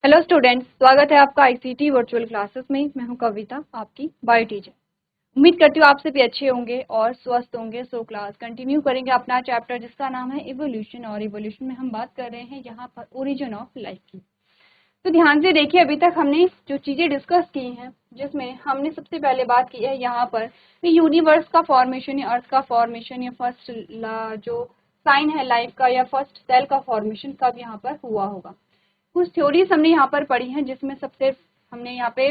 Hello students, स्वागत है आपका आईसीटी वर्चुअल क्लासेस में। मैं हूं कविता, आपकी बायो टीचर। उम्मीद करती हूँ आप सभी अच्छे होंगे और स्वस्थ होंगे। सो क्लास कंटिन्यू करेंगे अपना चैप्टर जिसका नाम है इवोल्यूशन। और इवोल्यूशन में हम बात कर रहे हैं यहाँ पर ओरिजिन ऑफ लाइफ की। तो ध्यान से देखिए, अभी तक हमने जो चीजें डिस्कस की हैं, जिसमें हमने सबसे पहले बात की है यहाँ पर यूनिवर्स का फॉर्मेशन या अर्थ का फॉर्मेशन या फर्स्ट जो साइन है लाइफ का या फर्स्ट सेल का फॉर्मेशन कब यहाँ पर हुआ होगा। कुछ थ्योरीज हमने यहाँ पर पढ़ी हैं, जिसमें सबसे हमने यहाँ पे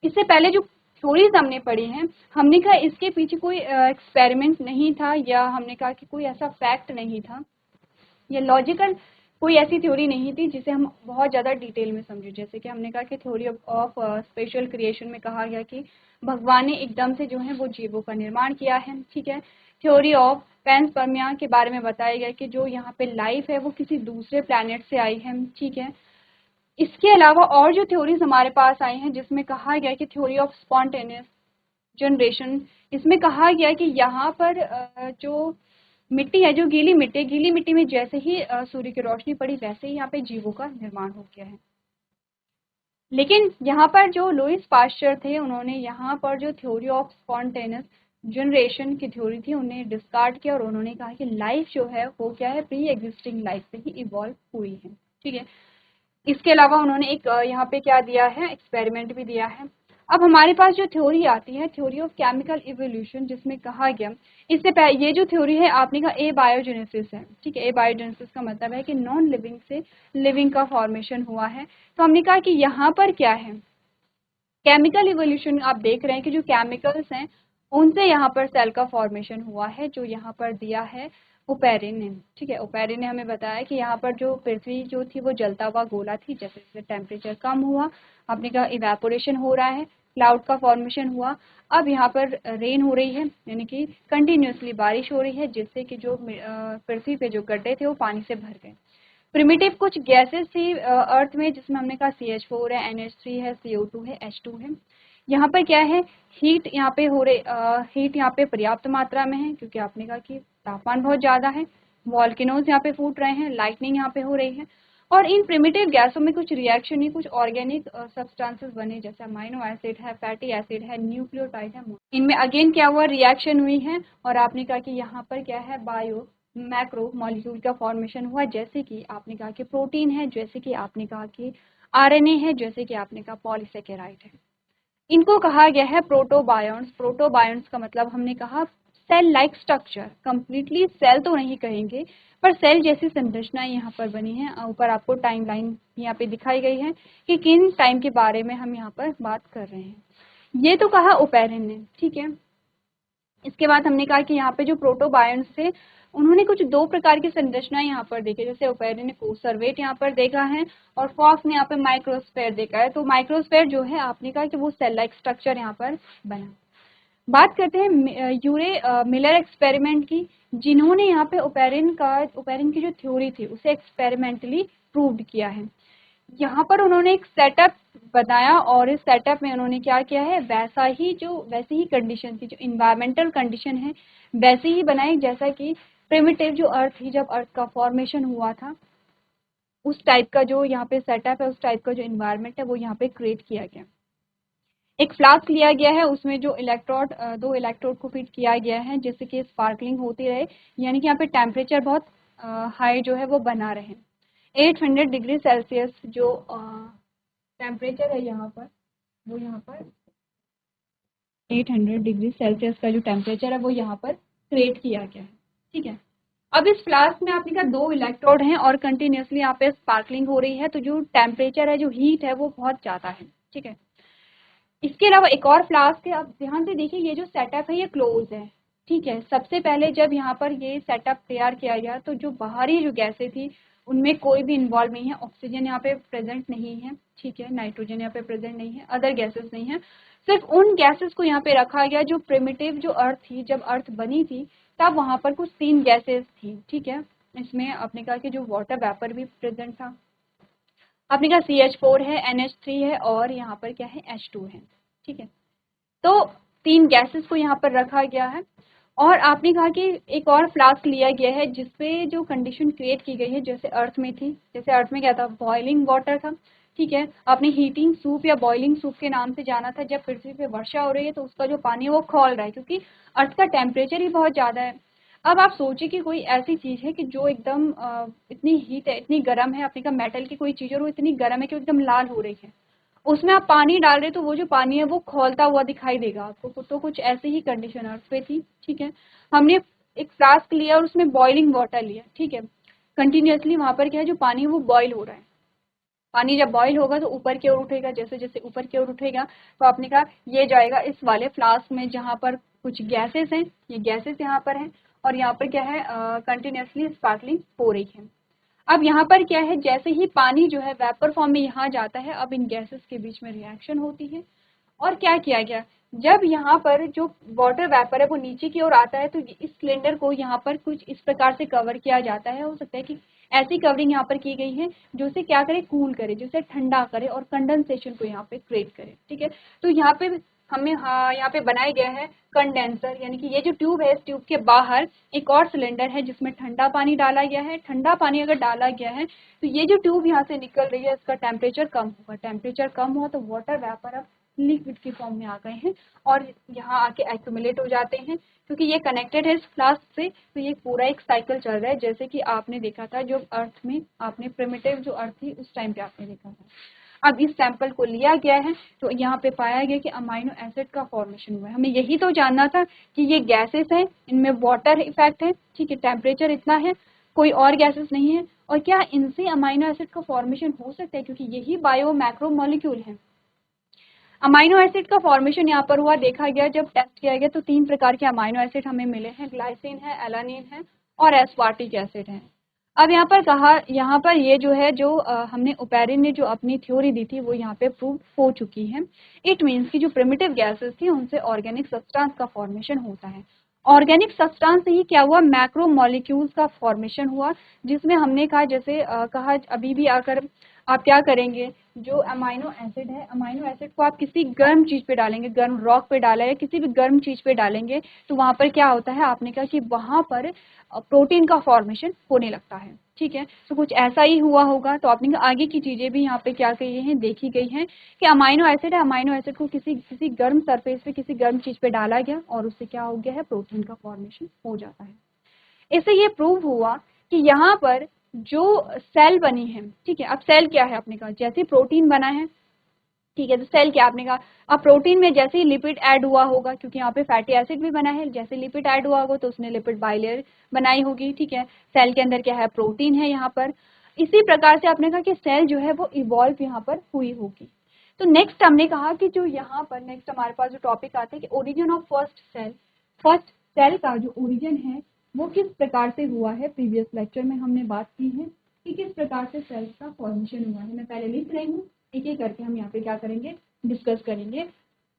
इससे पहले जो थ्योरीज हमने पढ़ी हैं, हमने कहा इसके पीछे कोई एक्सपेरिमेंट नहीं था, या हमने कहा कि कोई ऐसा फैक्ट नहीं था या लॉजिकल कोई ऐसी थ्योरी नहीं थी जिसे हम बहुत ज़्यादा डिटेल में समझे। जैसे कि हमने कहा कि थ्योरी ऑफ स्पेशल क्रिएशन में कहा गया कि भगवान ने एकदम से जो है वो जीवों का निर्माण किया है। ठीक है। थ्योरी ऑफ पैंसपर्मिया के बारे में बताया गया कि जो यहाँ पे लाइफ है वो किसी दूसरे प्लैनेट से आई है। ठीक है। इसके अलावा और जो थ्योरीज हमारे पास आई हैं, जिसमें कहा गया कि थ्योरी ऑफ स्पॉन्टेनियस जनरेशन, इसमें कहा गया कि यहाँ पर जो मिट्टी है, जो गीली मिट्टी में जैसे ही सूर्य की रोशनी पड़ी वैसे ही यहाँ पे जीवों का निर्माण हो गया है। लेकिन यहाँ पर जो लुईस पाश्चर थे, उन्होंने यहाँ पर जो थ्योरी ऑफ स्पॉन्टेनियस जनरेशन की थ्योरी थी उन्हें डिस्कार्ड किया और उन्होंने कहा कि लाइफ जो है वो क्या है, प्री एग्जिस्टिंग लाइफ से ही इवॉल्व हुई है। ठीक है। इसके अलावा उन्होंने एक यहाँ पे क्या दिया है, एक्सपेरिमेंट भी दिया है। अब हमारे पास जो थ्योरी आती है, थ्योरी ऑफ केमिकल इवोल्यूशन, जिसमें कहा गया इससे पहले ये जो थ्योरी है आपने कहा ए बायोजेनेसिस है। ठीक है। ए बायोजेनेसिस का मतलब है कि नॉन लिविंग से लिविंग का फॉर्मेशन हुआ है। तो हमने कहा कि यहाँ पर क्या है, केमिकल इवोल्यूशन। आप देख रहे हैं कि जो केमिकल्स हैं उनसे यहाँ पर सेल का फॉर्मेशन हुआ है, जो यहाँ पर दिया है ओपेरिन ने। ठीक है। ओपेरिन ने हमें बताया कि यहाँ पर जो पृथ्वी जो थी वो जलता हुआ गोला थी। जैसे जैसे टेम्परेचर कम हुआ, आपने कहा इवेपोरेशन हो रहा है, क्लाउड का फॉर्मेशन हुआ। अब यहाँ पर रेन हो रही है, यानी कि कंटिन्यूसली बारिश हो रही है, जिससे कि जो पृथ्वी पे जो गड्ढे थे वो पानी से भर गए। प्रिमिटिव कुछ गैसेस थी अर्थ में, जिसमें हमने कहा CH4 है, NH3 है, CO2 है, H2 है। यहाँ पर क्या है, हीट यहाँ पे हो रही, हीट यहाँ पे पर्याप्त मात्रा में है, क्योंकि आपने कहा कि तापमान बहुत ज़्यादा है, वॉल्केनोज यहाँ पे फूट रहे हैं, लाइटनिंग यहाँ पे हो रही है। और इन प्रिमिटिव गैसों में कुछ रिएक्शन ही, कुछ ऑर्गेनिक सब्सटेंसेस बने, जैसे अमाइनो एसिड है, फैटी एसिड है, न्यूक्लियोटाइड है। इनमें अगेन क्या हुआ, रिएक्शन हुई है। और आपने कहा कि यहाँ पर क्या है, बायो मैक्रो मॉलिक्यूल का फॉर्मेशन हुआ। जैसे कि आपने कहा कि प्रोटीन है, जैसे कि आपने कहा कि RNA है, जैसे कि आपने कहा पॉलीसेकेराइड है। इनको कहा गया है प्रोटोबायोन्स। प्रोटोबायोन्स का मतलब हमने कहा cell like structure. Completely cell तो नहीं कहेंगे, पर सेल जैसी संरचनाएं यहाँ पर बनी है। ऊपर आपको टाइमलाइन यहाँ पे दिखाई गई है कि किन टाइम के बारे में हम यहाँ पर बात कर रहे हैं। ये तो कहा ओपेरिन ने। ठीक है। इसके बाद हमने कहा कि यहाँ पे जो प्रोटोबायोन्स थे उन्होंने कुछ दो प्रकार की संरचनाएं यहाँ पर देखी। जैसे ओपेरिन ने कोसर्वेट यहाँ पर देखा है और फॉक्स ने यहाँ पे माइक्रोस्फेयर देखा है। तो माइक्रोस्फेयर जो है आपने कहा कि वो सेल लाइक स्ट्रक्चर यहाँ पर बना। बात करते हैं यूरे मिलर एक्सपेरिमेंट की, जिन्होंने यहाँ पे ओपेरिन की जो थ्योरी थी उसे एक्सपेरिमेंटली प्रूव्ड किया है। यहाँ पर उन्होंने एक सेटअप बनाया और इस सेटअप में उन्होंने क्या किया है, वैसी ही कंडीशन थी, जो इन्वायरमेंटल कंडीशन है वैसे ही बनाई, जैसा कि प्रिमिटिव जो अर्थ थी जब अर्थ का फॉर्मेशन हुआ था उस टाइप का जो यहाँ पे सेटअप है, उस टाइप का जो इन्वायरमेंट है वो यहाँ पे क्रिएट किया गया। एक फ्लास्क लिया गया है, उसमें जो दो इलेक्ट्रोड को फिट किया गया है, जिससे कि स्पार्कलिंग होती रहे, यानी कि यहाँ पे टेम्परेचर बहुत हाई जो है वो बना रहे। 800 डिग्री सेल्सियस जो टेम्परेचर है यहाँ पर, वो यहाँ पर 800 डिग्री सेल्सियस का जो टेम्परेचर है वो यहाँ पर क्रिएट किया गया है। ठीक है। अब इस फ्लास्क में आपने कहा दो इलेक्ट्रोड हैं और कंटिन्यूसली यहाँ पे स्पार्कलिंग हो रही है, तो जो टेम्परेचर है, जो हीट है वो बहुत ज़्यादा है। ठीक है। इसके अलावा एक और फ्लास्क है। अब ध्यान से देखिए, ये जो सेटअप है ये क्लोज है। ठीक है। सबसे पहले जब यहाँ पर ये सेटअप तैयार किया गया तो जो बाहरी जो गैसें थी उनमें कोई भी इन्वॉल्व नहीं है। ऑक्सीजन यहाँ पे प्रेजेंट नहीं है। ठीक है। नाइट्रोजन यहाँ पे प्रेजेंट नहीं है, अदर गैसेस नहीं है। सिर्फ उन गैसेस को यहाँ पे रखा गया जो प्रिमिटिव जो अर्थ थी, जब अर्थ बनी थी तब वहाँ पर कुछ 3 गैसेस थी। ठीक है। इसमें आपने कहा कि जो वाटर वेपर भी प्रेजेंट था, आपने कहा CH4 है, NH3 है और यहाँ पर क्या है, H2 है। ठीक है। तो 3 गैसेस को यहाँ पर रखा गया है और आपने कहा कि एक और फ्लास्क लिया गया है जिसपे जो कंडीशन क्रिएट की गई है जैसे अर्थ में थी, जैसे अर्थ में क्या था, बॉइलिंग वाटर था, ठीक है। आपने हीटिंग सूप या बॉइलिंग सूप के नाम से जाना था। जब पृथ्वी पे वर्षा हो रही है तो उसका जो पानी है वो खौल रहा है क्योंकि अर्थ का टेम्परेचर ही बहुत ज़्यादा है। अब आप सोचिए कि कोई ऐसी चीज़ है कि जो एकदम इतनी हीट है, इतनी गर्म है, आपने कहा मेटल की कोई चीज़ और वो इतनी गर्म है कि एकदम लाल हो रही है, उसमें आप पानी डाल रहे तो वो जो पानी है वो खौलता हुआ दिखाई देगा आपको। तो कुछ ऐसी ही कंडीशन अर्थ पे थी, ठीक है। हमने एक फ्लास्क लिया और उसमें बॉइलिंग वाटर लिया, ठीक है। कंटिन्यूअसली वहां पर क्या है, जो पानी है वो बॉईल हो रहा है। पानी जब बॉईल होगा तो ऊपर की ओर उठेगा, जैसे जैसे ऊपर की ओर उठेगा तो आपने कहा ये जाएगा इस वाले फ्लास्क में जहाँ पर कुछ गैसेस हैं, ये गैसेस यहाँ पर हैं और यहाँ पर क्या है, कंटिन्यूअसली स्पार्कलिंग हो रही है। अब यहाँ पर क्या है, जैसे ही पानी जो है वेपर फॉर्म में यहाँ जाता है, अब इन गैसेस के बीच में रिएक्शन होती है और क्या किया गया, जब यहाँ पर जो वाटर वेपर है वो नीचे की ओर आता है तो इस सिलेंडर को यहाँ पर कुछ इस प्रकार से कवर किया जाता है। हो सकता है कि ऐसी कवरिंग यहाँ पर की गई है जो उसे क्या करे, कूल करे, जिसे ठंडा करे और कंडेंसेशन को यहाँ पे क्रिएट करे, ठीक है। तो यहाँ पे हमें यहाँ पे बनाया गया है कंडेंसर, यानी कि ये जो ट्यूब है इस ट्यूब के बाहर एक और सिलेंडर है जिसमें ठंडा पानी डाला गया है। ठंडा पानी अगर डाला गया है तो ये जो ट्यूब यहाँ से निकल रही है इसका टेम्परेचर कम होगा, टेम्परेचर कम हुआ तो वाटर वेपर अब लिक्विड की फॉर्म में आ गए हैं और यहाँ आके एक्यूमुलेट हो जाते हैं। क्योंकि ये कनेक्टेड है इस फ्लास्क से तो ये पूरा एक साइकिल चल रहा है, जैसे कि आपने देखा था जो अर्थ में आपने प्रिमिटिव जो अर्थ थी उस टाइम पे आपने देखा था। अब इस सैंपल को लिया गया है तो यहाँ पे पाया गया कि अमाइनो एसिड का फॉर्मेशन हुआ है। हमें यही तो जानना था कि ये गैसेस हैं, इनमें वाटर इफेक्ट है, ठीक है, टेम्परेचर इतना है, कोई और गैसेस नहीं है, और क्या इनसे अमाइनो एसिड का फॉर्मेशन हो सकता है क्योंकि यही बायो मैक्रो मॉलिक्यूल है। अमाइनो एसिड का फॉर्मेशन यहाँ पर हुआ, देखा गया, जब टेस्ट किया गया तो 3 प्रकार के अमाइनो एसिड हमें मिले हैं, ग्लाइसिन है, एलानिन है और एस्पार्टिक एसिड है। अब यहाँ पर कहा, यहाँ पर ये जो है जो हमने ओपेरिन ने जो अपनी थ्योरी दी थी वो यहाँ पे प्रूव हो चुकी है। इट मीन्स कि जो प्रिमिटिव गैसेस थी उनसे ऑर्गेनिक सब्सटेंस का फॉर्मेशन होता है। ऑर्गेनिक सब्सटेंस से ही क्या हुआ, मैक्रो मॉलिक्यूल्स का फॉर्मेशन हुआ, जिसमें हमने कहा जैसे कहा अभी भी आकर आप क्या करेंगे, जो अमाइनो एसिड है, अमाइनो एसिड को आप किसी गर्म चीज पे डालेंगे, गर्म रॉक पे डाला या किसी भी गर्म चीज पे डालेंगे तो वहां पर क्या होता है, आपने कहा कि वहां पर प्रोटीन का फॉर्मेशन होने लगता है, ठीक है। तो कुछ ऐसा ही हुआ होगा। तो आपने कहा आगे की चीजें भी यहाँ पे क्या कही हैं, देखी गई हैं कि अमाइनो एसिड है, अमाइनो एसिड को किसी किसी गर्म सरफेस पे किसी गर्म चीज पे डाला गया और उससे क्या हो गया है, प्रोटीन का फॉर्मेशन हो जाता है। इससे ये प्रूव हुआ कि यहाँ पर जो सेल बनी है, ठीक है। अब सेल क्या है, आपने कहा जैसे प्रोटीन बना है, ठीक है, तो सेल क्या, आपने कहा अब प्रोटीन में जैसे ही लिपिड ऐड हुआ होगा, क्योंकि यहाँ पे फैटी एसिड भी बना है, जैसे लिपिड ऐड हुआ होगा तो उसने लिपिड बाइलेयर बनाई होगी, ठीक है। सेल के अंदर क्या है, प्रोटीन है यहाँ पर। इसी प्रकार से आपने कहा कि सेल जो है वो इवॉल्व यहाँ पर हुई होगी। तो नेक्स्ट हमने कहा कि जो यहाँ पर नेक्स्ट हमारे पास जो टॉपिक आते हैं कि origin of first cell, first cell का जो ओरिजिन है वो किस प्रकार से हुआ है। प्रीवियस लेक्चर में हमने बात की है कि किस प्रकार से सेल्स का फॉर्मेशन हुआ है। मैं पहले लिख रही हूँ, एक एक करके हम यहाँ पे क्या करेंगे, डिस्कस करेंगे।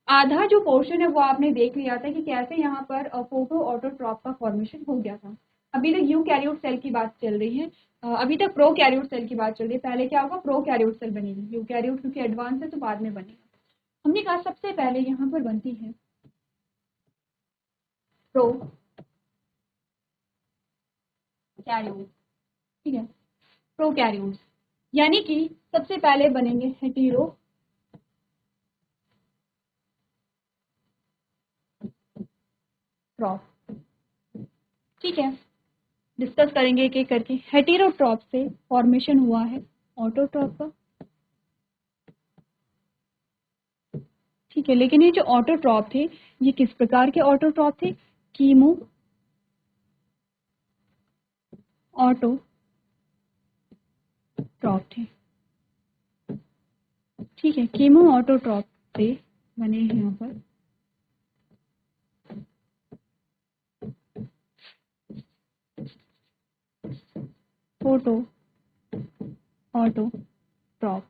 आधा जो पोर्शन है वो आपने देख लिया था कि कैसे यहाँ पर फोटो ऑटोट्रॉप का फॉर्मेशन हो गया था। अभी तक यूकैरियोट सेल की बात चल रही है, अभी तक प्रोकैरियोट सेल की बात चल रही है। पहले क्या होगा, प्रोकैरियोट सेल बनेगी, यूकैरियोट क्योंकि एडवांस है तो बाद में बनेगा। हमने कहा सबसे पहले यहाँ पर बनती है प्रोकैरियोट, ठीक है, प्रोकैरियोट, यानी कि सबसे पहले बनेंगे हेटेरोट्रॉफ, ठीक है। डिस्कस करेंगे एक एक करके। हेटेरोट्रॉप से फॉर्मेशन हुआ है ऑटोट्रॉप का, ठीक है। लेकिन ये जो ऑटोट्रॉप थे ये किस प्रकार के ऑटोट्रॉप थे, कीमो ऑटोट्रॉप थे, ठीक है। कीमो ऑटोट्रॉप से बने हैं यहाँ पर फोटो ऑटोट्रॉप।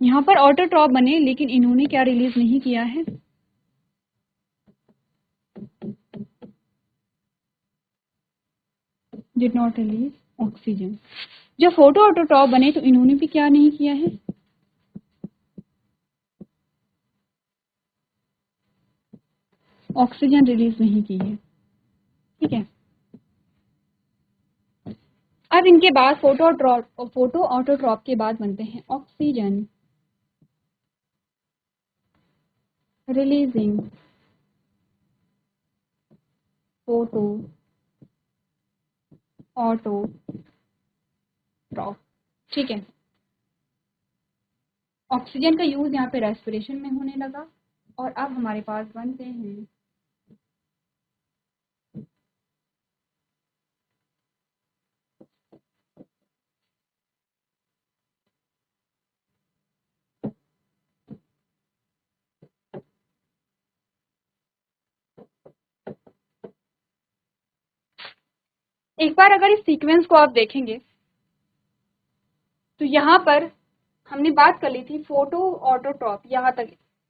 यहाँ पर ऑटोट्रॉप बने लेकिन इन्होंने क्या रिलीज नहीं किया है, डिड नॉट रिलीज ऑक्सीजन। जब फोटो ऑटोट्रॉप बने तो इन्होंने भी क्या नहीं किया है, ऑक्सीजन रिलीज नहीं की है। ठीक है। अब इनके बाद फोटो ऑटोट्रॉप के बाद बनते हैं ऑक्सीजन रिलीजिंग फोटो ऑटोट्रॉप। ठीक है, ऑक्सीजन का यूज यहाँ पे रेस्पिरेशन में होने लगा और अब हमारे पास बनते हैं एक बार अगर इस सीक्वेंस को आप देखेंगे तो यहाँ पर हमने बात कर ली थी फोटो ऑटोट्रॉप यहाँ तक।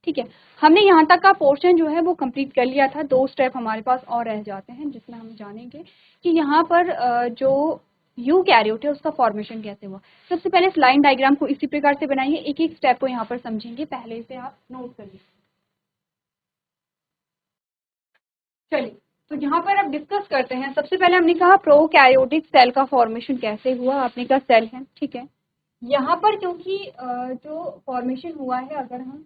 ठीक है, हमने यहाँ तक का पोर्शन जो है वो कंप्लीट कर लिया था। 2 स्टेप हमारे पास और रह जाते हैं जिसमें हम जानेंगे कि यहाँ पर जो यूकैरियोट है उसका फॉर्मेशन कैसे हुआ। सबसे पहले इस लाइन डायग्राम को इसी प्रकार से बनाइए, एक एक स्टेप को यहाँ पर समझेंगे, पहले से आप नोट करिए। चलिए, तो यहाँ पर अब डिस्कस करते हैं। सबसे पहले हमने कहा प्रोकैरियोटिक सेल का फॉर्मेशन कैसे हुआ। आपने कहा सेल है, ठीक है। यहाँ पर क्योंकि जो फॉर्मेशन हुआ है, अगर हम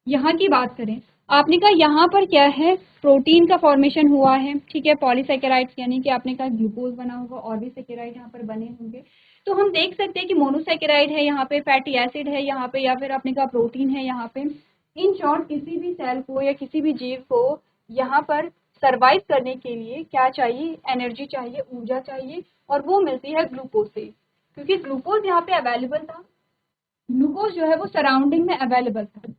यहाँ की बात करें, आपने कहा यहाँ पर क्या है, प्रोटीन का फॉर्मेशन हुआ है, ठीक है, पॉलीसेकेराइड्स, यानी कि आपने कहा ग्लूकोज बना होगा और भी सेकेराइड यहाँ पर बने होंगे। तो हम देख सकते हैं कि मोनोसेकेराइड है यहाँ पे, फैटी एसिड है यहाँ पे, या फिर आपने कहा प्रोटीन है यहाँ पे। इन शॉर्ट किसी भी सेल को या किसी भी जीव को यहाँ पर सर्वाइव करने के लिए क्या चाहिए, एनर्जी चाहिए, ऊर्जा चाहिए, और वो मिलती है ग्लूकोज से, क्योंकि ग्लूकोज यहाँ पे अवेलेबल था। ग्लूकोज जो है वो सराउंडिंग में अवेलेबल था।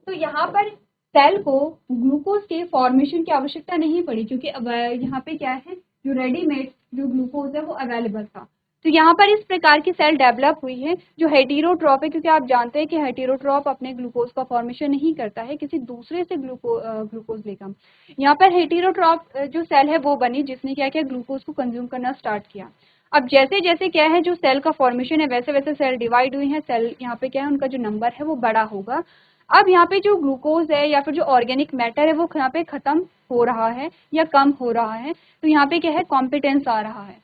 तो यहाँ पर सेल को ग्लूकोज के फॉर्मेशन की आवश्यकता नहीं पड़ी, क्योंकि अब यहाँ पे क्या है, जो रेडीमेड जो ग्लूकोज है वो अवेलेबल था। तो यहाँ पर इस प्रकार की सेल डेवलप हुई है जो हेटेरोट्रॉप है, क्योंकि आप जानते हैं कि हेटेरोट्रॉप अपने ग्लूकोज का फॉर्मेशन नहीं करता है, किसी दूसरे से ग्लूकोज लेकर। यहाँ पर हेटेरोट्रॉप जो सेल है वो बनी, जिसने क्या किया, ग्लूकोज को कंज्यूम करना स्टार्ट किया। अब जैसे जैसे क्या है, जो सेल का फॉर्मेशन है, वैसे वैसे सेल डिवाइड हुई है। सेल यहाँ पे क्या है, उनका जो नंबर है वो बड़ा होगा। अब यहाँ पे जो ग्लूकोज है या फिर जो ऑर्गेनिक मैटर है वो यहाँ पे खत्म हो रहा है या कम हो रहा है। तो यहाँ पे क्या है, कॉम्पिटेंस आ रहा है।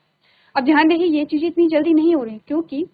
अब ध्यान देखिए, ये चीजें इतनी जल्दी नहीं हो रही, क्योंकि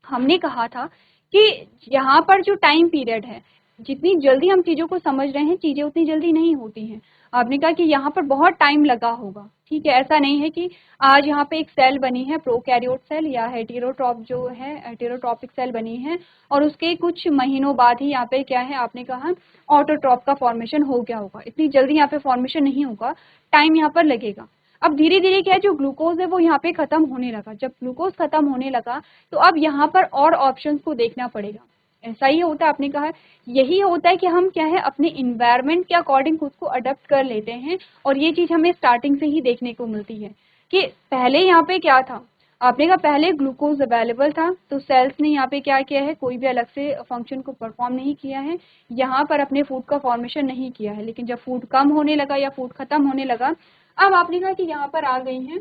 हमने कहा था कि यहाँ पर जो टाइम पीरियड है, जितनी जल्दी हम चीजों को समझ रहे हैं, चीजें उतनी जल्दी नहीं होती हैं। आपने कहा कि यहाँ पर बहुत टाइम लगा होगा, ठीक है। ऐसा नहीं है कि आज यहाँ पे एक सेल बनी है, प्रोकैरियोट सेल या हेटेरोट्रॉप जो है, हेटेरोट्रॉपिक सेल बनी है, और उसके कुछ महीनों बाद ही यहाँ पे क्या है, आपने कहा ऑटोट्रॉप का फॉर्मेशन हो गया होगा। इतनी जल्दी यहाँ पे फॉर्मेशन नहीं होगा, टाइम यहाँ पर लगेगा। अब धीरे धीरे क्या है, जो ग्लूकोज है वो यहाँ पे खत्म होने लगा। जब ग्लूकोज खत्म होने लगा तो अब यहाँ पर और ऑप्शंस को देखना पड़ेगा। ऐसा ही होता है, आपने कहा यही होता है कि हम क्या है, अपने इन्वायरमेंट के अकॉर्डिंग खुद को अडेप्ट कर लेते हैं। और ये चीज हमें स्टार्टिंग से ही देखने को मिलती है कि पहले यहाँ पे क्या था। आपने कहा पहले ग्लूकोज अवेलेबल था, तो सेल्स ने यहाँ पे क्या किया है, कोई भी अलग से फंक्शन को परफॉर्म नहीं किया है, यहाँ पर अपने फूड का फॉर्मेशन नहीं किया है। लेकिन जब फूड कम होने लगा या फूड खत्म होने लगा, अब आपने कहा कि यहाँ पर आ गई हैं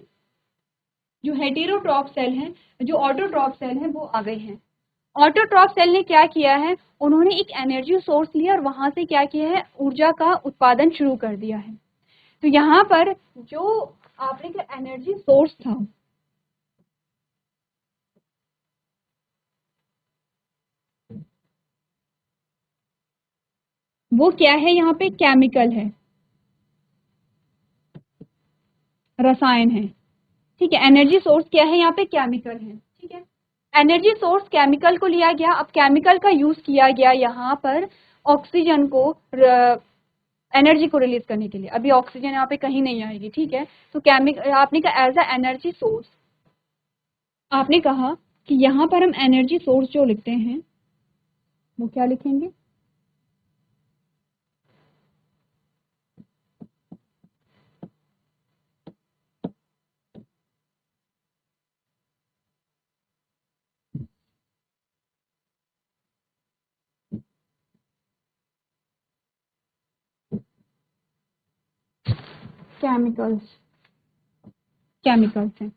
जो हेटेरोट्रॉप सेल हैं, जो ऑटोट्रॉप सेल हैं वो आ गए हैं। ऑटोट्रॉप सेल ने क्या किया है, उन्होंने एक एनर्जी सोर्स लिया और वहां से क्या किया है, ऊर्जा का उत्पादन शुरू कर दिया है। तो यहाँ पर जो आपने का एनर्जी सोर्स था, वो क्या है, यहाँ पे केमिकल है, रसायन है, ठीक है। एनर्जी सोर्स क्या है, यहाँ पे केमिकल है, ठीक है। एनर्जी सोर्स केमिकल को लिया गया। अब केमिकल का यूज किया गया यहाँ पर ऑक्सीजन को एनर्जी को रिलीज करने के लिए। अभी ऑक्सीजन यहाँ पे कहीं नहीं आएगी, ठीक है। तो केमिकल आपने कहा एज अ एनर्जी सोर्स, आपने कहा कि यहाँ पर हम एनर्जी सोर्स जो लिखते हैं वो क्या लिखेंगे, केमिकल्स, केमिकल्स हैं,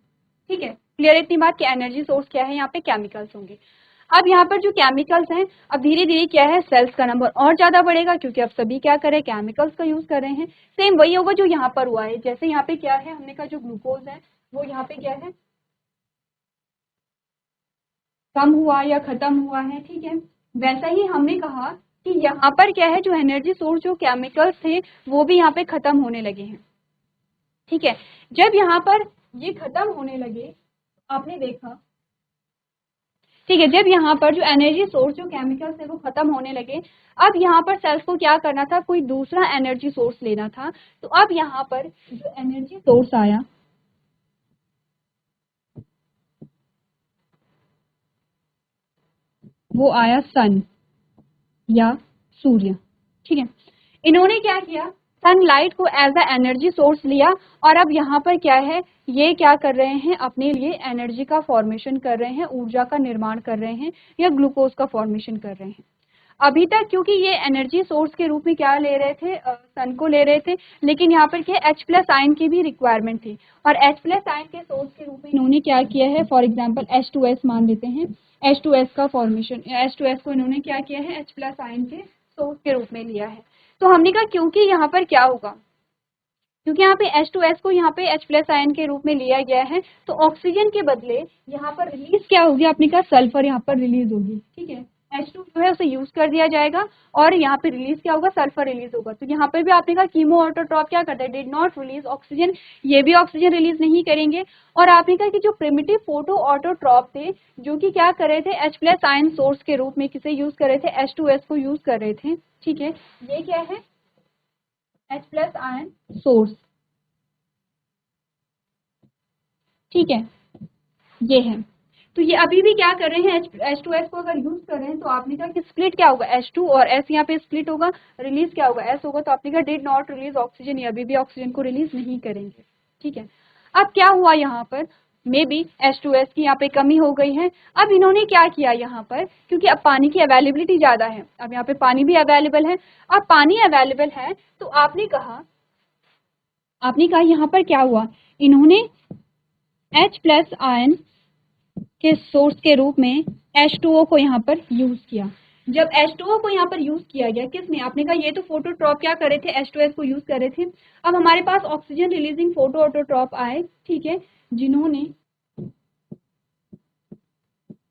ठीक है। क्लियर इतनी बात कि एनर्जी सोर्स क्या है, यहाँ पे केमिकल्स होंगे। अब यहाँ पर जो केमिकल्स हैं, अब धीरे धीरे क्या है, सेल्स का नंबर और ज्यादा बढ़ेगा क्योंकि अब सभी क्या कर रहे हैं, केमिकल्स का यूज कर रहे हैं। सेम वही होगा जो यहाँ पर हुआ है। जैसे यहाँ पे क्या है, हमने कहा जो ग्लूकोज है वो यहाँ पे क्या है, कम हुआ या खत्म हुआ है, ठीक है। वैसा ही हमने कहा कि यहाँ पर क्या है, जो एनर्जी सोर्स जो केमिकल्स थे वो भी यहाँ पे खत्म होने लगे हैं, ठीक है। जब यहाँ पर ये खत्म होने लगे, आपने देखा, ठीक है, जब यहाँ पर जो एनर्जी सोर्स जो केमिकल्स है वो खत्म होने लगे, अब यहाँ पर सेल्स को क्या करना था, कोई दूसरा एनर्जी सोर्स लेना था। तो अब यहाँ पर जो एनर्जी सोर्स आया वो आया सन या सूर्य, ठीक है। इन्होंने क्या किया, सनलाइट को एज अ एनर्जी सोर्स लिया और अब यहाँ पर क्या है, ये क्या कर रहे हैं, अपने लिए एनर्जी का फॉर्मेशन कर रहे हैं, ऊर्जा का निर्माण कर रहे हैं या ग्लूकोज का फॉर्मेशन कर रहे हैं। अभी तक क्योंकि ये एनर्जी सोर्स के रूप में क्या ले रहे थे, सन को ले रहे थे, लेकिन यहाँ पर क्या H+ आयन की भी रिक्वायरमेंट थी और H+ आयन के सोर्स के रूप में इन्होंने क्या किया है, फॉर एग्जांपल H2S मान लेते हैं, H2S का फॉर्मेशन, H2S को इन्होंने क्या किया है, H+ आयन के सोर्स के रूप में लिया है। तो हमने कहा क्योंकि यहाँ पर क्या होगा, क्योंकि यहाँ पे H2S को यहाँ पे H+ आयन के रूप में लिया गया है, तो ऑक्सीजन के बदले यहाँ पर रिलीज क्या होगी, आपने कहा सल्फर यहाँ पर रिलीज होगी, ठीक है। H2 जो है उसे यूज कर दिया जाएगा और यहाँ पे रिलीज क्या होगा, सल्फर रिलीज होगा। तो यहाँ पे भी आपने कहा कीमो ऑटोट्रॉप क्या करते हैं, डिड नॉट रिलीज ऑक्सीजन, ये भी ऑक्सीजन रिलीज नहीं करेंगे। और आपने कहा कि जो प्रिमिटिव फोटो ऑटोट्रॉप थे, जो कि क्या कर रहे थे, H+ आयन सोर्स के रूप में किसे यूज कर रहे थे, H2S को यूज कर रहे थे, ठीक है। ये क्या है, H+ आयन सोर्स, ठीक है, ये है। तो ये अभी भी क्या कर रहे हैं, H2S को अगर यूज कर रहे हैं तो आपने कहा कि स्प्लिट क्या होगा, H2 और S यहाँ पे स्प्लिट होगा, रिलीज क्या होगा, S होगा। तो आपने कहा डिड नॉट रिलीज ऑक्सीजन, ये अभी भी ऑक्सीजन को रिलीज नहीं करेंगे, ठीक है। अब क्या हुआ यहाँ पर, मे बी H2S की यहाँ पे कमी हो गई है। अब इन्होंने क्या किया यहाँ पर, क्योंकि अब पानी की अवेलेबिलिटी ज्यादा है, अब यहाँ पे पानी भी अवेलेबल है, अब पानी अवेलेबल है तो आपने कहा यहाँ पर क्या हुआ, इन्होंने H+ आयन के सोर्स के रूप में H2O को यहाँ पर यूज किया। जब H2O को यहाँ पर यूज किया गया, किसने, आपने कहा ये तो फोटोट्रॉप क्या कर रहे थे, H2S को यूज कर रहे थे। अब हमारे पास ऑक्सीजन रिलीजिंग फोटो ऑटोट्रॉप आए, ठीक है, जिन्होंने,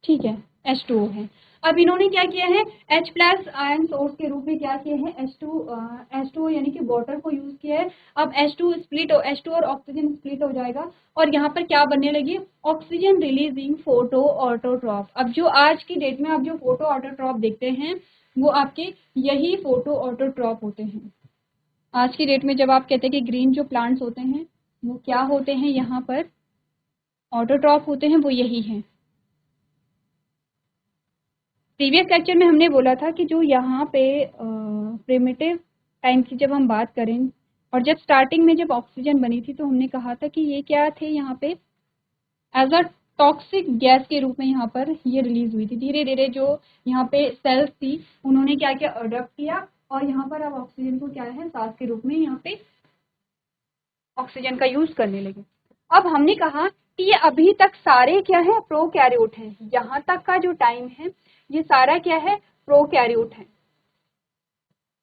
ठीक है, H2O है। अब इन्होंने क्या किया है, H+ आयन सोर्स के रूप में क्या किया है, H2O यानी कि वाटर को यूज किया है। अब H2 और ऑक्सीजन स्प्लिट हो जाएगा और यहाँ पर क्या बनने लगी, ऑक्सीजन रिलीजिंग फोटो ऑटोट्रॉप। अब जो आज की डेट में आप जो फोटो ऑटोट्रॉप देखते हैं वो आपके यही फोटो ऑटोट्रॉप होते हैं। आज की डेट में जब आप कहते हैं कि ग्रीन जो प्लांट्स होते हैं वो क्या होते हैं, यहाँ पर ऑटोट्रॉप होते हैं, वो यही है। प्रीवियस लेक्चर में हमने बोला था कि जो यहाँ पे प्रिमिटिव टाइम की जब हम बात करें और जब स्टार्टिंग में जब ऑक्सीजन बनी थी तो हमने कहा था कि ये क्या थे, यहाँ पे एज अ टॉक्सिक गैस के रूप में यहाँ पर ये रिलीज हुई थी। धीरे धीरे जो यहाँ पे सेल्स थी उन्होंने क्या किया, अडॉप्ट किया और यहाँ पर अब ऑक्सीजन को क्या है, सांस के रूप में यहाँ पे ऑक्सीजन का यूज करने लगे। अब हमने कहा कि ये अभी तक सारे क्या है, प्रोकैरियोट हैं, यहाँ तक का जो टाइम है ये सारा क्या है, प्रोकैरियोट है,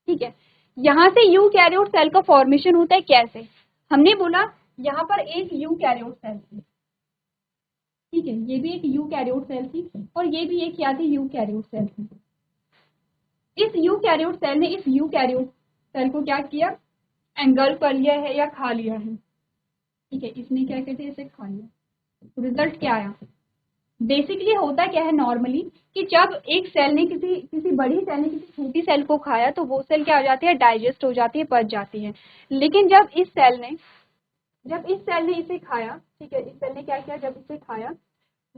ठीक है। यहाँ से यूकैरियोट सेल का फॉर्मेशन होता है कैसे, हमने बोला यहाँ पर एक यूकैरियोट सेल थी, ठीक है, ये भी एक यूकैरियोट सेल थी और ये भी एक क्या थी, यूकैरियोट सेल थी। इस यूकैरियोट सेल ने इस यूकैरियोट सेल को क्या किया, एंगल्फ कर लिया है या खा लिया है, ठीक है, इसने क्या कहते हैं, इसे खा लिया। रिजल्ट क्या आया, बेसिकली होता क्या है नॉर्मली कि जब एक सेल ने किसी बड़ी सेल ने किसी छोटी सेल को खाया तो वो सेल क्या हो जाती है, डाइजेस्ट हो जाती है, पच जाती है। लेकिन जब इस सेल ने इसे खाया, ठीक है, इस सेल ने क्या किया, जब इसे खाया,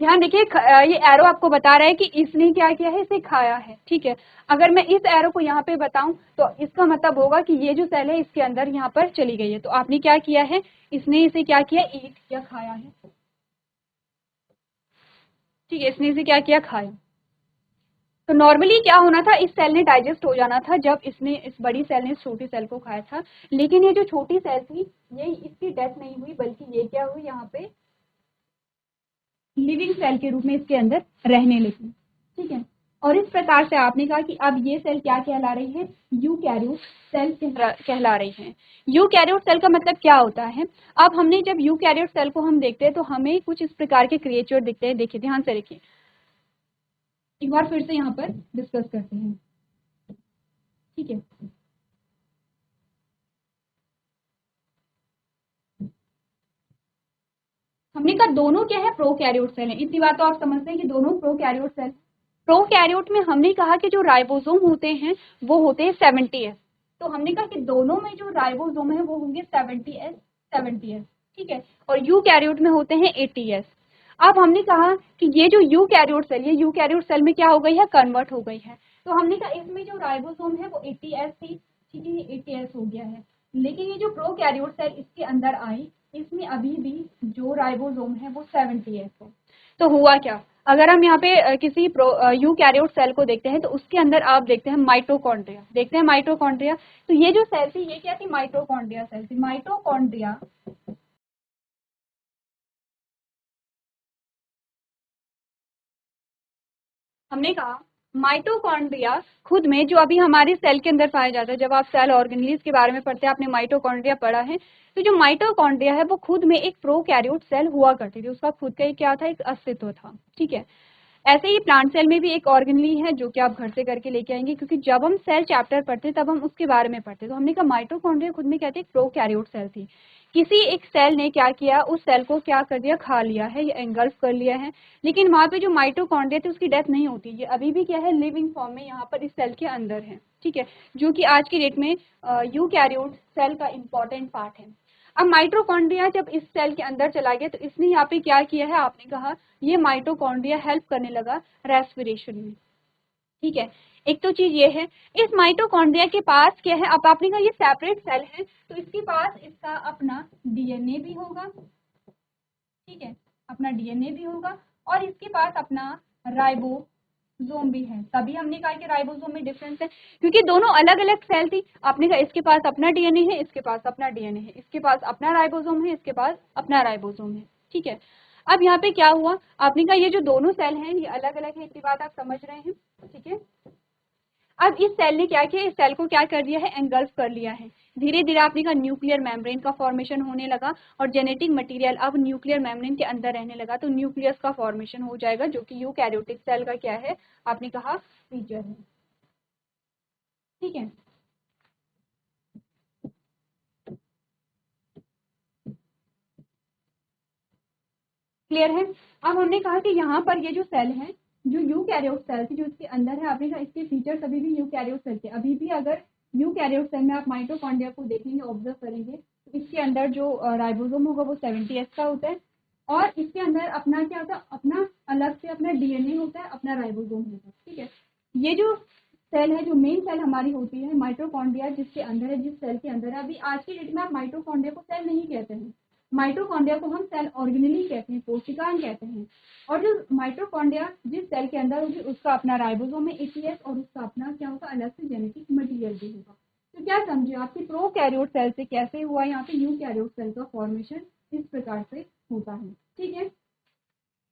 ध्यान देखिए ये एरो आपको बता रहा है कि इसने क्या किया है, इसे खाया है, ठीक है। अगर मैं इस एरो को यहाँ पे बताऊं तो इसका मतलब होगा कि ये जो सेल है इसके अंदर यहाँ पर चली गई है। तो आपने क्या किया है, इसने इसे क्या किया, ईट या खाया है, ठीक है, इसने इसे क्या किया, खाया। तो नॉर्मली क्या होना था, इस सेल ने डाइजेस्ट हो जाना था जब इस बड़ी सेल ने इस छोटी सेल को खाया था। लेकिन ये जो छोटी सेल थी ये इसकी डेथ नहीं हुई, बल्कि ये क्या हुई, यहाँ पे लिविंग सेल के रूप में इसके अंदर रहने लगी, ठीक है। और इस प्रकार से आपने कहा कि अब ये सेल क्या कहला रही है, यूकैरियोट सेल कहला रही है। यूकैरियोट सेल का मतलब क्या होता है, अब हमने जब यूकैरियोट सेल को हम देखते हैं तो हमें कुछ इस प्रकार के क्रिएचर दिखते हैं। देखिए ध्यान से देखिए, एक बार फिर से यहाँ पर डिस्कस करते हैं, ठीक है। हमने कहा दोनों क्या है, प्रोकैरियोट सेल है। इतनी बात तो आप समझते हैं कि दोनों प्रोकैरियोट सेल। प्रोकैरियोट में हमने कहा कि जो राइबोसोम होते हैं वो होते हैं 70S। तो हमने कहा कि दोनों में जो राइबोसोम है वो होंगे 70S, ठीक है। और यूकैरियोट में होते हैं 80S। अब हमने कहा कि ये जो यूकैरियोट सेल, ये यूकैरियोट सेल में क्या हो गई है, कन्वर्ट हो गई है। तो हमने कहा इसमें जो राइबोसोम है वो 80S थी, ठीक है, ये 80S हो गया है। लेकिन ये जो प्रोकैरियोट सेल इसके अंदर आई, इसमें अभी भी जो राइबोसोम है वो 70S है। तो हुआ क्या, अगर हम यहाँ पे किसी यूकैरियोट सेल को देखते हैं तो उसके अंदर आप देखते हैं माइटोकॉन्ड्रिया, देखते हैं माइटोकॉन्ड्रिया। तो ये जो सेल थी ये क्या थी, माइटोकॉन्ड्रिया सेल थी। माइटोकॉन्ड्रिया हमने कहा माइटोकॉन्ड्रिया खुद में जो अभी हमारे सेल के अंदर पाया जाता है, जब आप सेल ऑर्गेनेल्स के बारे में पढ़ते हैं, आपने माइटोकॉन्ड्रिया पढ़ा है, तो जो माइटोकॉन्ड्रिया है वो खुद में एक प्रोकैरियोट सेल हुआ करती थी, उसका खुद का एक क्या था, एक अस्तित्व था, ठीक है। ऐसे ही प्लांट सेल में भी एक ऑर्गेनली है जो कि आप घर से करके लेके आएंगे, क्योंकि जब हम सेल चैप्टर पढ़ते हैं तब हम उसके बारे में पढ़ते हैं। तो हमने कहा माइटोकॉन्ड्रिया खुद में क्या थी, एक प्रोकैरियोट सेल थी। किसी एक सेल ने क्या किया, उस सेल को क्या कर दिया, खा लिया है या एंगल्फ कर लिया है। लेकिन वहां पे जो माइटोकॉन्ड्रिया थी उसकी डेथ नहीं होती, ये अभी भी क्या है, लिविंग फॉर्म में यहाँ पर इस सेल के अंदर है, ठीक है, जो कि आज की डेट में यूकैरियोट सेल का इंपॉर्टेंट पार्ट है। अब माइटोकॉन्ड्रिया जब इस सेल के अंदर चला गया तो इसने यहाँ पे क्या किया है, आपने कहा ये माइटोकॉन्ड्रिया हेल्प करने लगा रेस्पिरेशन में, ठीक है। एक तो चीज ये है, इस माइटोकॉन्ड्रिया के पास क्या है, अब आपने कहा ये सेपरेट सेल है तो इसके पास इसका अपना डीएनए भी होगा, ठीक है, अपना डीएनए भी होगा, और इसके पास अपना राइबोसोम भी है। तभी हमने कहा कि राइबोसोम में डिफरेंस है, क्योंकि दोनों अलग अलग सेल थी। आपने कहा इसके पास अपना डीएनए है, इसके पास अपना डीएनए है, इसके पास अपना राइबोसोम है, इसके पास अपना राइबोसोम है, ठीक है। अब यहाँ पे क्या हुआ, आपने कहा ये जो दोनों सेल हैं ये अलग अलग है, इतनी बात आप समझ रहे हैं, ठीक है। अब इस सेल ने क्या किया, इस सेल को क्या कर दिया है, एंगल्फ कर लिया है। धीरे धीरे आपने कहा न्यूक्लियर मेम्ब्रेन का फॉर्मेशन होने लगा, और जेनेटिक मटेरियल अब न्यूक्लियर मेम्ब्रेन के अंदर रहने लगा, तो न्यूक्लियस का फॉर्मेशन हो जाएगा, जो कि यूकैरियोटिक सेल का क्या है, आपने कहा फीचर है, ठीक है। क्लियर है। अब हमने कहा कि यहाँ पर ये जो सेल है, जो यूकैरियोट सेल थी जो इसके अंदर है, आपने कहा इसके फीचर्स अभी भी यूकैरियोट सेल के, अभी भी अगर यूकैरियोट सेल में आप माइटोकॉन्ड्रिया को देखेंगे, ऑब्जर्व करेंगे, तो इसके अंदर जो राइबोसोम होगा वो 70S का होता है, और इसके अंदर अपना क्या होता है, अपना अलग से अपना डीएनए होता है, अपना राइबोसोम होता है, ठीक है। ये जो सेल है, जो मेन सेल हमारी होती है माइटोकॉन्ड्रिया, जिसके अंदर है, जिस सेल के अंदर है, अभी आज की डेट में आप माइटोकॉन्ड्रिया को सेल नहीं कहते हैं, माइटोकॉन्ड्रिया को हम सेल ऑर्गेनेली कहते हैं, कोशिकाएं कहते हैं। और जो माइटोकॉन्ड्रिया जिस सेल के अंदर होगी उसका अपना राइबोसोम है 80S, और उसका अपना क्या होगा, अलग से जेनेटिक मटेरियल भी होगा। तो क्या समझे आपकी प्रोकैरियोट सेल से कैसे हुआ यहाँ पे यूकैरियोट सेल का फॉर्मेशन, इस प्रकार से होता है, ठीक है।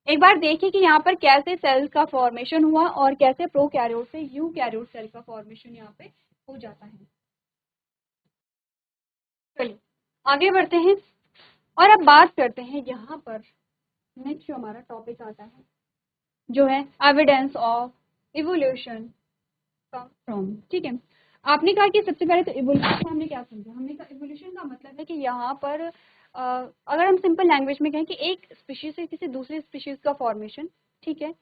एक बार देखिए कि यहाँ पर कैसे सेल का फॉर्मेशन हुआ और कैसे प्रोकैरियोट से यूकैरियोट सेल का फॉर्मेशन यहाँ पे हो जाता है। चलिए आगे बढ़ते हैं, और अब बात करते हैं यहाँ पर नेक्स्ट जो हमारा टॉपिक आता है, जो है एविडेंस ऑफ इवोल्यूशन फ्रॉम, ठीक है। आपने कहा कि सबसे पहले तो इवोल्यूशन से हमने क्या समझा, हमने कहा इवोल्यूशन का मतलब है कि यहाँ पर अगर हम सिंपल लैंग्वेज में कहें कि एक स्पीशीज से किसी दूसरी स्पीशीज का फॉर्मेशन, ठीक है।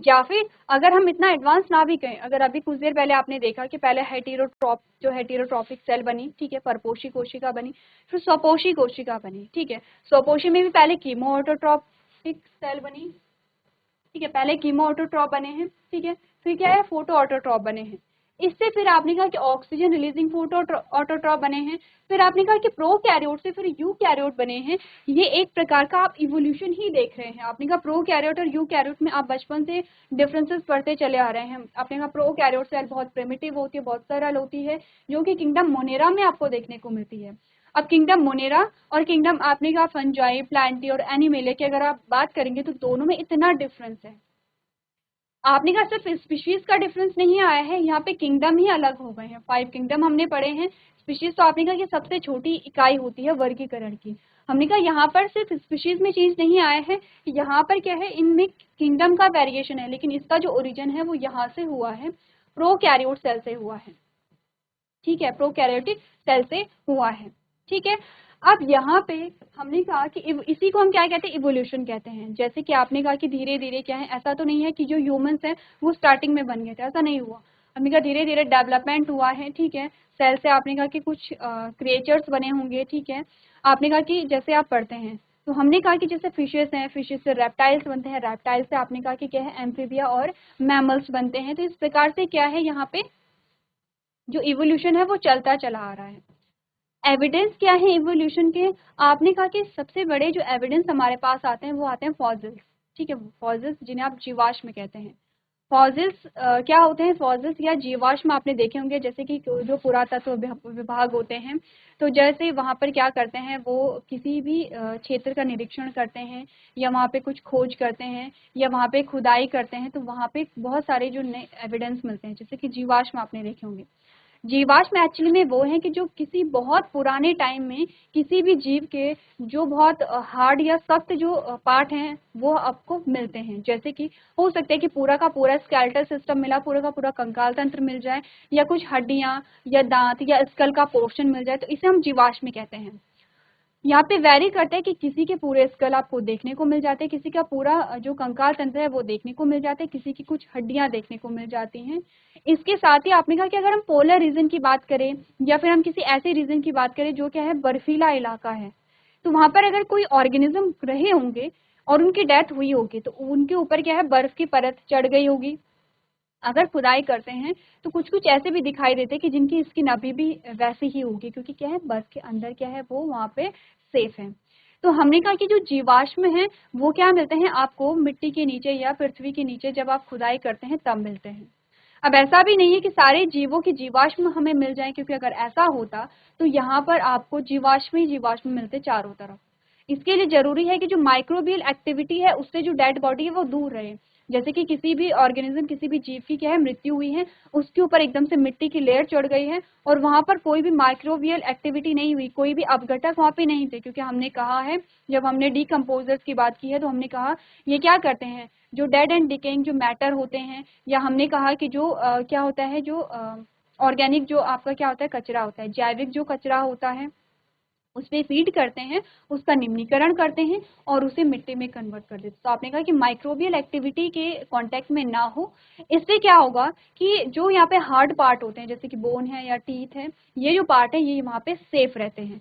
या फिर अगर हम इतना एडवांस ना भी कहें, अगर अभी कुछ देर पहले आपने देखा कि पहले हेटेरोट्रॉपिक सेल बनी, ठीक है, परपोषी कोशिका बनी, फिर स्वपोषी कोशिका बनी, ठीक है। स्वपोषी में भी पहले कीमोऑटोट्रॉपिक सेल बनी, ठीक है, पहले कीमो ऑटोट्रॉप बने हैं, ठीक है, फिर क्या है, फोटो ऑटोट्रॉप बने हैं। इससे फिर आपने कहा कि ऑक्सीजन रिलीजिंग फोटो ऑटोट्रॉप बने हैं। फिर आपने कहा कि प्रोकैरियोट से फिर यूकैरियोट बने हैं। ये एक प्रकार का आप इवोल्यूशन ही देख रहे हैं। आपने कहा प्रोकैरियोट और यूकैरियोट में आप बचपन से डिफरेंसेस पढ़ते चले आ रहे हैं। आपने कहा प्रोकैरियोट सेल बहुत प्रिमिटिव होती है, बहुत सरल होती है, जो कि किंगडम मोनेरा में आपको देखने को मिलती है। अब किंगडम मोनेरा और किंगडम आपने कहा फंजाई, प्लांटी और एनिमेलिया की अगर आप बात करेंगे तो दोनों में इतना डिफरेंस है। आपने कहा सिर्फ स्पीशीज का डिफरेंस नहीं आया है, यहाँ पे किंगडम ही अलग हो गए हैं। 5 किंगडम हमने पढ़े हैं। स्पीशीज तो आपने कहा कि सबसे छोटी इकाई होती है वर्गीकरण की। हमने कहा यहाँ पर सिर्फ स्पीशीज में चेंज नहीं आया है, यहाँ पर क्या है, इनमें किंगडम का वेरिएशन है, लेकिन इसका जो ओरिजिन है वो यहाँ से हुआ है, प्रोकैरियोट सेल से हुआ है। ठीक है, प्रोकैरियोटिक सेल से हुआ है। ठीक है, अब यहाँ पे हमने कहा कि इसी को हम क्या कहते हैं, इवोल्यूशन कहते हैं। जैसे कि आपने कहा कि धीरे धीरे क्या है, ऐसा तो नहीं है कि जो ह्यूमंस हैं वो स्टार्टिंग में बन गए थे, ऐसा नहीं हुआ। हमने कहा धीरे धीरे डेवलपमेंट हुआ है। ठीक है, सेल से आपने कहा कि कुछ क्रिएचर्स बने होंगे। ठीक है, आपने कहा कि जैसे आप पढ़ते हैं तो हमने कहा कि जैसे फिशेस हैं, फिशेस से रेप्टाइल्स बनते हैं, रेप्टाइल्स से आपने कहा कि क्या है, एम्फीबिया और मैमल्स बनते हैं। तो इस प्रकार से क्या है, यहाँ पे जो इवोल्यूशन है वो चलता चला आ रहा है। एविडेंस क्या है इवोल्यूशन के, आपने कहा कि सबसे बड़े जो एविडेंस हमारे पास आते हैं वो आते हैं फॉसिल्स। ठीक है, फॉसिल्स जिन्हें आप जीवाश्म कहते हैं। फॉसिल्स क्या होते हैं, फॉसिल्स या जीवाश्म आपने देखे होंगे, जैसे कि जो पुरातत्व विभाग होते हैं, तो जैसे वहाँ पर क्या करते हैं, वो किसी भी क्षेत्र का निरीक्षण करते हैं या वहाँ पे कुछ खोज करते हैं या वहाँ पे खुदाई करते हैं, तो वहाँ पे बहुत सारे जो नए एविडेंस मिलते हैं, जैसे कि जीवाश्म आपने देखे होंगे। जीवाश्म एक्चुअली में वो है कि जो किसी बहुत पुराने टाइम में किसी भी जीव के जो बहुत हार्ड या सख्त जो पार्ट हैं वो आपको मिलते हैं। जैसे कि हो सकता है कि पूरा का पूरा स्केलेटल सिस्टम मिला, पूरा का पूरा कंकाल तंत्र मिल जाए, या कुछ हड्डियां या दांत या स्कल का पोर्शन मिल जाए, तो इसे हम जीवाश्म कहते हैं। यहाँ पे वैरी करता है कि किसी के पूरे स्कल आपको देखने को मिल जाते हैं, किसी का पूरा जो कंकाल तंत्र है वो देखने को मिल जाते हैं, किसी की कुछ हड्डियां देखने को मिल जाती हैं। इसके साथ ही आपने कहा कि अगर हम पोलर रीजन की बात करें या फिर हम किसी ऐसे रीजन की बात करें जो क्या है, बर्फीला इलाका है, तो वहां पर अगर कोई ऑर्गेनिज्म रहे होंगे और उनकी डेथ हुई होगी तो उनके ऊपर क्या है, बर्फ की परत चढ़ गई होगी। अगर खुदाई करते हैं तो कुछ कुछ ऐसे भी दिखाई देते हैं कि जिनकी स्किन अभी भी वैसी ही होगी, क्योंकि क्या है, बर्फ के अंदर क्या है, वो वहाँ पे सेफ है। तो हमने कहा कि जो जीवाश्म है वो क्या मिलते हैं आपको, मिट्टी के नीचे या पृथ्वी के नीचे जब आप खुदाई करते हैं तब मिलते हैं। अब ऐसा भी नहीं है कि सारे जीवों के जीवाश्म हमें मिल जाएं, क्योंकि अगर ऐसा होता तो यहाँ पर आपको जीवाश्म ही जीवाश्म मिलते चारों तरफ। इसके लिए जरूरी है कि जो माइक्रोबियल एक्टिविटी है उससे जो डेड बॉडी है वो दूर रहे। जैसे कि किसी भी ऑर्गेनिज्म, किसी भी जीव की क्या है, मृत्यु हुई है, उसके ऊपर एकदम से मिट्टी की लेयर चढ़ गई है और वहां पर कोई भी माइक्रोबियल एक्टिविटी नहीं हुई, कोई भी अपघटक वहां पे नहीं थे, क्योंकि हमने कहा है, जब हमने डीकम्पोजर्स की बात की है तो हमने कहा ये क्या करते हैं, जो डेड एंड डिकेइंग जो मैटर होते हैं, या हमने कहा कि जो क्या होता है, जो ऑर्गेनिक जो आपका क्या होता है, कचरा होता है, जैविक जो कचरा होता है, उस पे फीड करते हैं, उसका निम्नीकरण करते हैं और उसे मिट्टी में कन्वर्ट कर देते हैं। तो आपने कहा कि माइक्रोबियल एक्टिविटी के कांटेक्ट में ना हो, इससे क्या होगा कि जो यहाँ पे हार्ड पार्ट होते हैं, जैसे कि बोन है या टीथ है, ये जो पार्ट है ये वहाँ पे सेफ रहते हैं।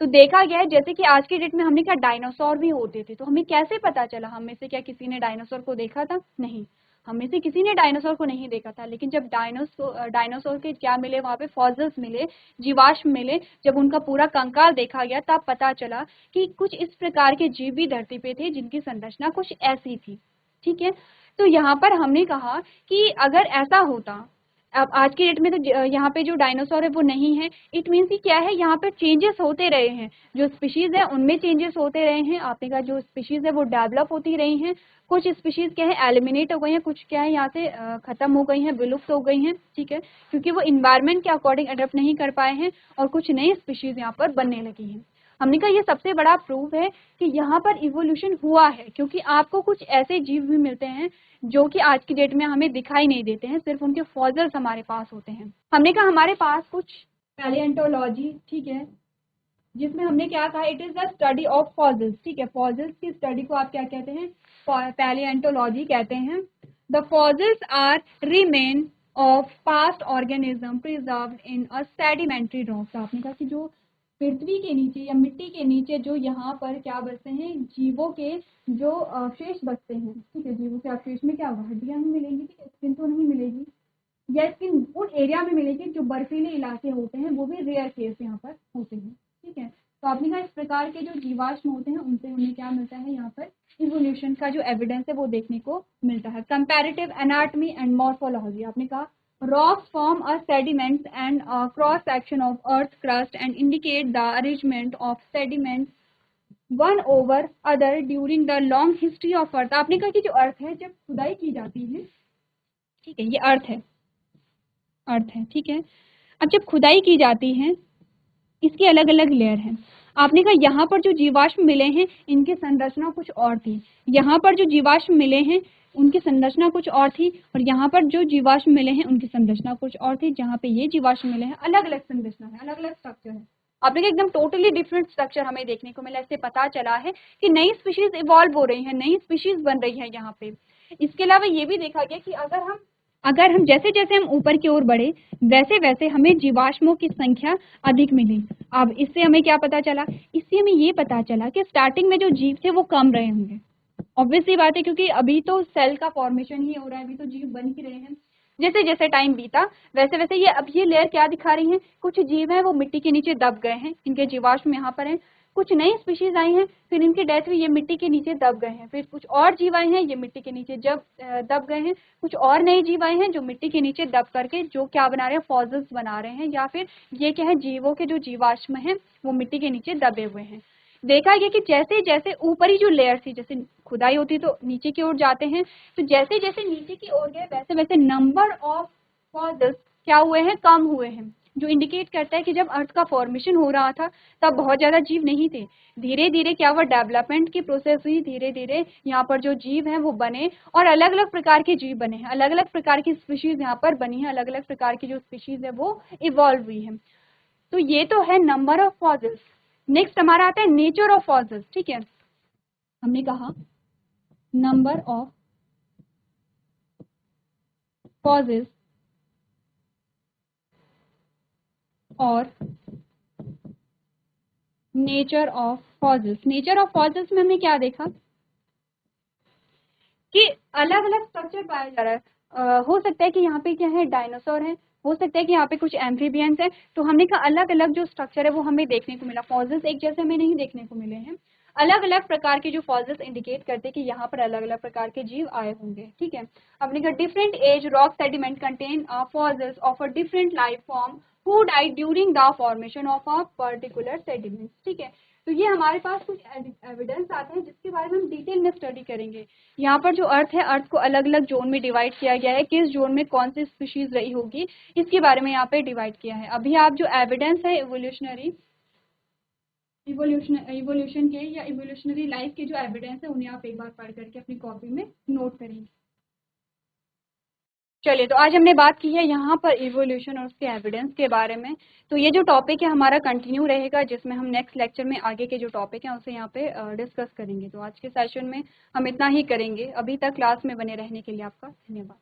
तो देखा गया है, जैसे कि आज के डेट में हमने क्या, डायनासोर भी होते थे, तो हमें कैसे पता चला, हम में से क्या किसी ने डायनासोर को देखा था? नहीं, हम में से किसी ने डायनासोर को नहीं देखा था। लेकिन जब डायनासोर के क्या मिले, वहाँ पे फॉसिल्स मिले, जीवाश्म मिले, जब उनका पूरा कंकाल देखा गया तब पता चला कि कुछ इस प्रकार के जीव भी धरती पे थे जिनकी संरचना कुछ ऐसी थी। ठीक है, तो यहाँ पर हमने कहा कि अगर ऐसा होता, अब आज के डेट में तो यहाँ पे जो डायनासोर है वो नहीं है, इट मीन्स कि क्या है, यहाँ पे चेंजेस होते रहे हैं, जो स्पीशीज है उनमें चेंजेस होते रहे हैं। आपने कहा जो स्पीशीज है वो डेवलप होती रही हैं, कुछ स्पीशीज क्या है एलिमिनेट हो गई हैं, कुछ क्या है यहाँ से खत्म हो गई हैं, विलुप्त हो गई हैं। ठीक है, क्योंकि वो इन्वायरमेंट के अकॉर्डिंग अडेप्ट नहीं कर पाए हैं और कुछ नई स्पीशीज यहाँ पर बनने लगी हैं। हमने कहा ये सबसे बड़ा प्रूफ है कि यहाँ पर इवोल्यूशन हुआ है, क्योंकि आपको कुछ ऐसे जीव भी मिलते हैं जो कि आज की डेट में हमें दिखाई नहीं देते हैं, सिर्फ उनके फॉसिल्स हमारे पास होते हैं। हमने कहा हमारे पास कुछ पैलियोंटोलॉजी, ठीक है, जिसमें हमने क्या कहा, it is the study of fossils. ठीक है, फॉसिल्स की स्टडी को आप क्या कहते हैं, पैलियोंटोलॉजी कहते हैं। The fossils are remain of past organism preserved in a sedimentary rocks. आपने कहा कि जो पृथ्वी के नीचे या मिट्टी के नीचे जो यहाँ पर क्या बचते हैं, जीवों के जो अवशेष बचते हैं। ठीक है, जीवों के अवशेष में क्या होगा, हड्डियां नहीं मिलेंगी, ठीक है, स्किन तो नहीं मिलेगी, या स्किन उन एरिया में मिलेगी जो बर्फीले इलाके होते हैं, वो भी रेयर केस यहाँ पर होते हैं। ठीक है, तो आपने कहा इस प्रकार के जो जीवाश्म होते हैं उनसे हमें क्या मिलता है, यहाँ पर इवोल्यूशन का जो एविडेंस है वो देखने को मिलता है। कंपैरेटिव एनाटॉमी एंड मॉर्फोलॉजी, आपने कहा rocks form a sediments and a cross section of earth crust and indicate the arrangement of sediments one over other during the long history of earth। आपने कहा कि जो अर्थ है जब खुदाई की जाती है ठीक है, ये अर्थ है, ठीक है। अब जब खुदाई की जाती है, इसकी अलग अलग लेयर हैं। आपने कहा यहाँ पर जो जीवाश्म मिले हैं इनकी संरचना कुछ और थी, यहाँ पर जो जीवाश्म मिले हैं उनकी संरचना कुछ और थी, और यहाँ पर जो जीवाश्म मिले हैं उनकी संरचना कुछ और थी। जहाँ पे ये जीवाश्म मिले हैं अलग अलग संरचना है, अलग अलग स्ट्रक्चर है। आपने कहा एकदम टोटली डिफरेंट स्ट्रक्चर हमें देखने को मिला। इससे पता चला है कि नई स्पीशीज इवॉल्व हो रही है, नई स्पीशीज बन रही है यहाँ पे। इसके अलावा ये भी देखा गया कि अगर हम जैसे जैसे हम ऊपर की ओर बढ़े वैसे वैसे हमें जीवाश्मों की संख्या अधिक मिली। अब इससे हमें क्या पता चला? इससे हमें ये पता चला कि स्टार्टिंग में जो जीव थे वो कम रहे होंगे। ऑब्वियसली बात है, क्योंकि अभी तो सेल का फॉर्मेशन ही हो रहा है, अभी तो जीव बन ही रहे हैं। जैसे जैसे टाइम बीता वैसे वैसे ये अब ये लेयर क्या दिखा रही है? कुछ जीव हैं वो मिट्टी के नीचे दब गए हैं, इनके जीवाश्म यहाँ पर हैं। कुछ नई स्पीशीज आई हैं, फिर इनकी डेथ हुई, ये मिट्टी के नीचे दब गए हैं। फिर कुछ और जीव आए हैं, ये मिट्टी के नीचे जब दब गए हैं। कुछ और नए जीव आए हैं जो मिट्टी के नीचे दब करके जो क्या बना रहे हैं? फॉसिल्स बना रहे हैं, या फिर ये क्या है? जीवों के जो जीवाश्म हैं वो मिट्टी के नीचे दबे हुए हैं। देखा गया कि जैसे जैसे ऊपरी जो लेयर थी, जैसे खुदाई होती तो नीचे की ओर जाते हैं, तो जैसे जैसे नीचे की ओर गए वैसे वैसे नंबर ऑफ फॉसिल्स क्या हुए हैं? कम हुए हैं, जो इंडिकेट करता है कि जब अर्थ का फॉर्मेशन हो रहा था तब बहुत ज्यादा जीव नहीं थे। धीरे धीरे क्या हुआ? डेवलपमेंट की प्रोसेस हुई, धीरे धीरे यहाँ पर जो जीव हैं वो बने, और अलग अलग प्रकार के जीव बने हैं, अलग अलग प्रकार की स्पीशीज यहाँ पर बनी है, अलग अलग प्रकार की जो स्पीशीज है वो इवॉल्व हुई है। तो ये तो है नंबर ऑफ फॉसिल्स। नेक्स्ट हमारा आता है नेचर ऑफ फॉसिल्स। ठीक है, हमने कहा नंबर ऑफ फॉसिल्स और nature of fossils. Nature of fossils में हमने क्या देखा कि अलग अलग स्ट्रक्चर पाया जा रहा है। हो सकता है कि यहाँ पे क्या है? डायनासोर है, हो सकता है कि यहाँ पे कुछ एम्फीबियंस है। तो हमने कहा अलग अलग जो स्ट्रक्चर है वो हमें देखने को मिला। फॉसिल्स एक जैसे हमें नहीं देखने को मिले हैं, अलग अलग प्रकार के जो फॉसिल्स इंडिकेट करते हैं कि यहाँ पर अलग अलग प्रकार के जीव आए होंगे। ठीक है, हमने कहा different age rock sediment contain fossils of a different life form who died during the formation of a particular sediment. ठीक है, तो ये हमारे पास कुछ एविडेंस आते हैं जिसके बारे में हम डिटेल में स्टडी करेंगे। यहाँ पर जो अर्थ है, अर्थ को अलग अलग जोन में डिवाइड किया गया है, किस जोन में कौन सी स्पीशीज रही होगी इसके बारे में यहाँ पे डिवाइड किया है। अभी आप जो एविडेंस है इवोल्यूशन के या इवोल्यूशनरी लाइफ के जो एविडेंस है उन्हें आप एक बार पढ़ करके अपनी कॉपी में नोट करेंगे। चलिए, तो आज हमने बात की है यहाँ पर इवोल्यूशन और उसके एविडेंस के बारे में। तो ये जो टॉपिक है हमारा कंटिन्यू रहेगा, जिसमें हम नेक्स्ट लेक्चर में आगे के जो टॉपिक हैं उसे यहाँ पे डिस्कस करेंगे। तो आज के सेशन में हम इतना ही करेंगे। अभी तक क्लास में बने रहने के लिए आपका धन्यवाद।